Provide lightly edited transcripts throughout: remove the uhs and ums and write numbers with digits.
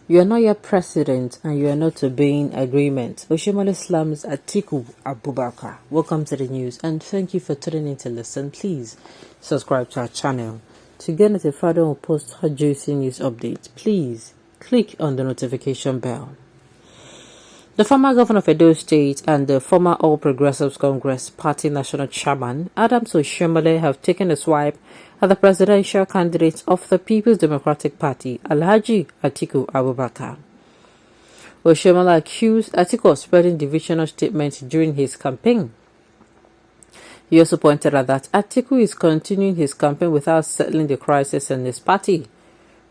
You are not yet president and you are not obeying agreement. Oshiomole slams Atiku Abubakar. Welcome to the news and thank you for tuning in to listen. Please subscribe to our channel. To get notified when we post hot juicy news updates, please click on the notification bell. The former governor of Edo State and the former All Progressives Congress Party National Chairman, Adams Oshiomole, have taken a swipe at the presidential candidate of the People's Democratic Party, Alhaji Atiku Abubakar. Oshiomole accused Atiku of spreading divisional statements during his campaign. He also pointed out that Atiku is continuing his campaign without settling the crisis in his party.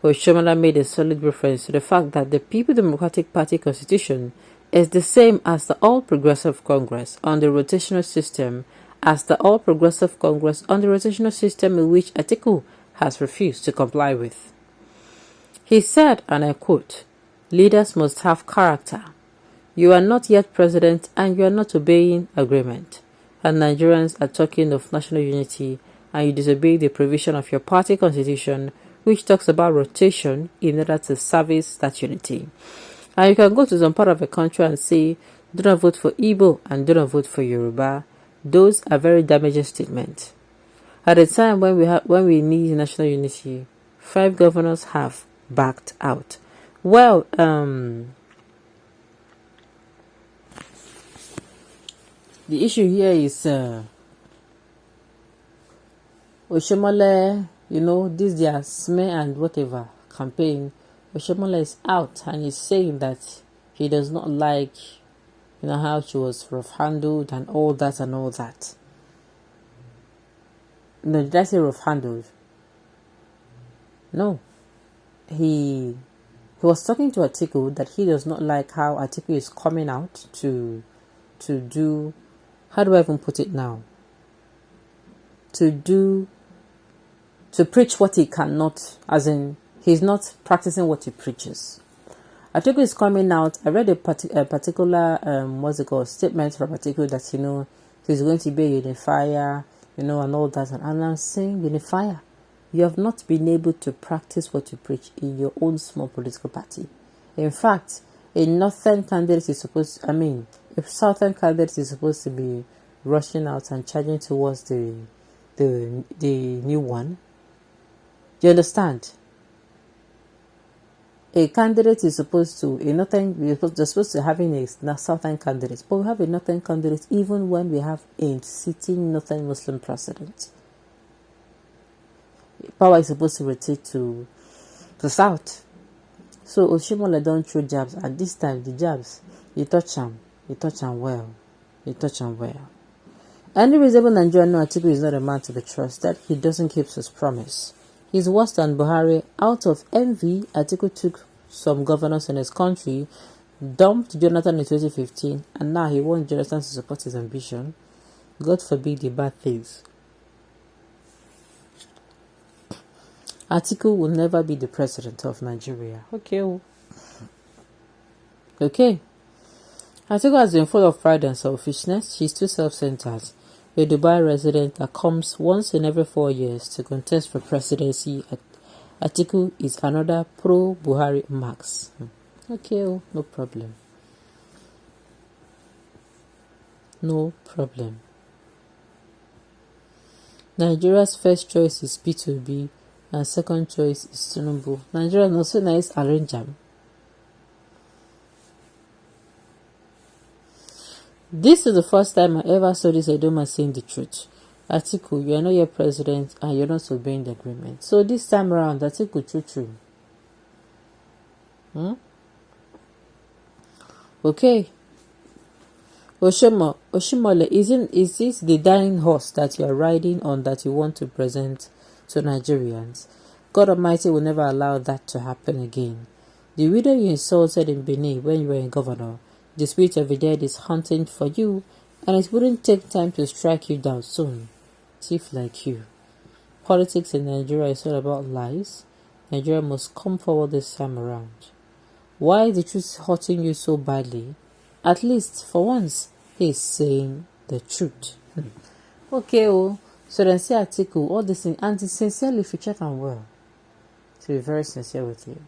Oshiomole made a solid reference to the fact that the People's Democratic Party constitution is the same as the All Progressive Congress on the rotational system in which Atiku has refused to comply with. He said, and I quote, "Leaders must have character. You are not yet president and you are not obeying agreement. And Nigerians are talking of national unity and you disobey the provision of your party constitution which talks about rotation in order to service that unity. And you can go to some part of the country and say, do not vote for Igbo and do not vote for Yoruba. Those are very damaging statements. At a time when we need national unity, 5 governors have backed out." Well, the issue here is Oshiomole, this their smear and whatever campaign. Oshiomole is out and he's saying that he does not like, how she was rough handled and all that and all that. No, did I say rough handled? No. He was talking to Atiku that he does not like how Atiku is coming out to do, how do I even put it now? To preach what he cannot, as in he's not practicing what he preaches. Atiku is coming out. I read a particular statement from Atiku that he's going to be a unifier, and all that, and I'm saying, unifier, you have not been able to practice what you preach in your own small political party. In fact, a northern candidate is supposed to, a southern candidate is supposed to be rushing out and charging towards the new one. Do you understand? A candidate is supposed to, they're supposed to having a southern candidate, but we have a northern candidate even when we have a sitting northern Muslim president. Power is supposed to rotate to the south. So Oshiomole don't throw jabs, and this time the jabs, you touch them well. Any reasonable Nigerian knows Atiku is not a man to be trusted. He doesn't keep his promise. He's worse than Buhari. Out of envy, Atiku took some governors in his country, dumped Jonathan in 2015, and now he wants Jonathan to support his ambition. God forbid the bad things. Atiku will never be the president of Nigeria. Okay. Atiku has been full of pride and selfishness. She's too self-centered. A Dubai resident that comes once in every 4 years to contest for presidency. Atiku is another pro-Buhari Max. Okay, no problem. Nigeria's first choice is P2B and second choice is Tinubu. Nigeria is also nice arrangement. This is the first time I ever saw this Edoma saying the truth. Atiku, you are not your president and you're not obeying the agreement. So this time around, Atiku true. Okay. Oshiomole, is this the dying horse that you are riding on that you want to present to Nigerians? God Almighty will never allow that to happen again. The widow you insulted in Benin when you were in governor, the spirit of the dead is hunting for you, and it wouldn't take time to strike you down soon. Thief like you. Politics in Nigeria is all about lies. Nigeria must come forward this time around. Why is the truth hurting you so badly? At least, for once, he is saying the truth. Okay, so then see Atiku, all this thing, and sincerely, if you check and well, to be very sincere with you.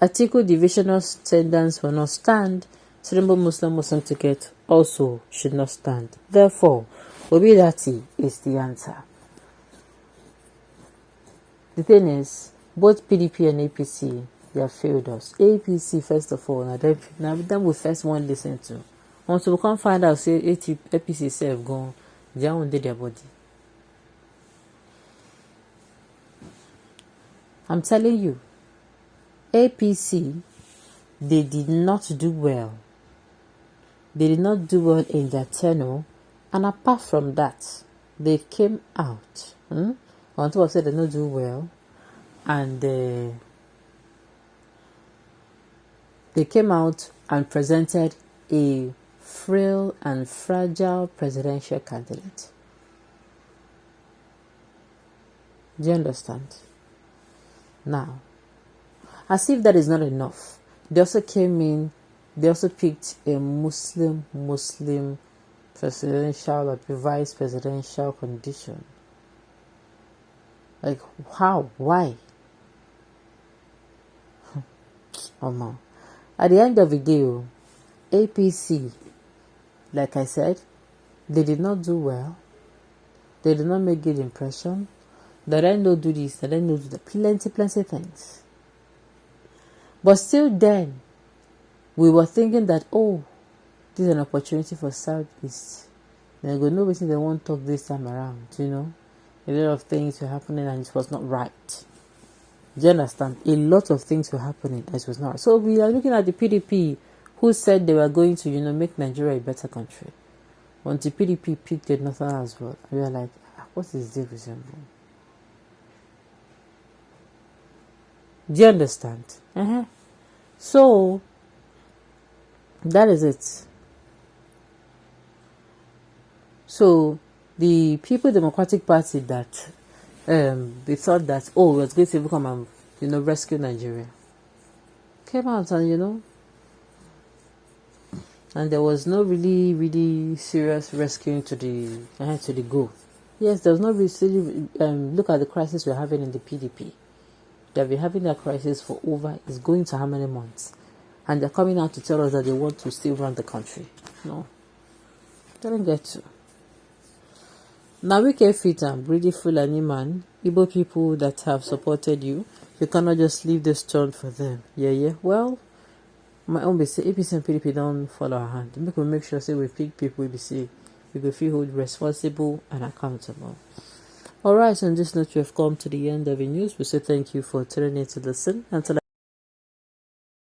Atiku divisional tenders will not stand. Tinubu Muslim ticket also should not stand. Therefore, Obidati is the answer. The thing is, both PDP and APC, they have failed us. APC, first of all, now them we first one listen to. Once we can't find out, say APC self gone, they won't do their body. I'm telling you, APC, they did not do well. They did not do well in their tenure, and apart from that, they came out. On top of said they not do well, and they came out and presented a frail and fragile presidential candidate. Do you understand? Now, as if that is not enough, they also came in, they also picked a Muslim presidential or vice presidential condition. Like, how? Why? Oh no. At the end of the day, APC, like I said, they did not do well. They did not make good impression. They didn't do this, they didn't do that. Plenty things. But still then, we were thinking that, oh, this is an opportunity for Southeast. They're going to know what they want to talk this time around, you know. A lot of things were happening and it was not right. Do you understand? A lot of things were happening and it was not right. So we are looking at the PDP who said they were going to, make Nigeria a better country. When the PDP picked it, nothing as well. We are like, what is this resemble? Do you understand? So, that is it. So, the People Democratic Party that they thought that, oh, it was going to come and, rescue Nigeria, came out and, and there was no really serious rescuing to the goal. Yes, there was no really, look at the crisis we're having in the PDP. They've been having that crisis for it's going to how many months? And they're coming out to tell us that they want to still run the country. No. They don't get to. Now we can fit and really Fulani man, Igbo people that have supported you, you cannot just leave this throne for them. Yeah. Well, my own be say APC and PDP don't follow our hand. Make sure say we pick people we say we go feel hold responsible and accountable. Alright, on this note, we have come to the end of the news. We say thank you for tuning in to listen. Until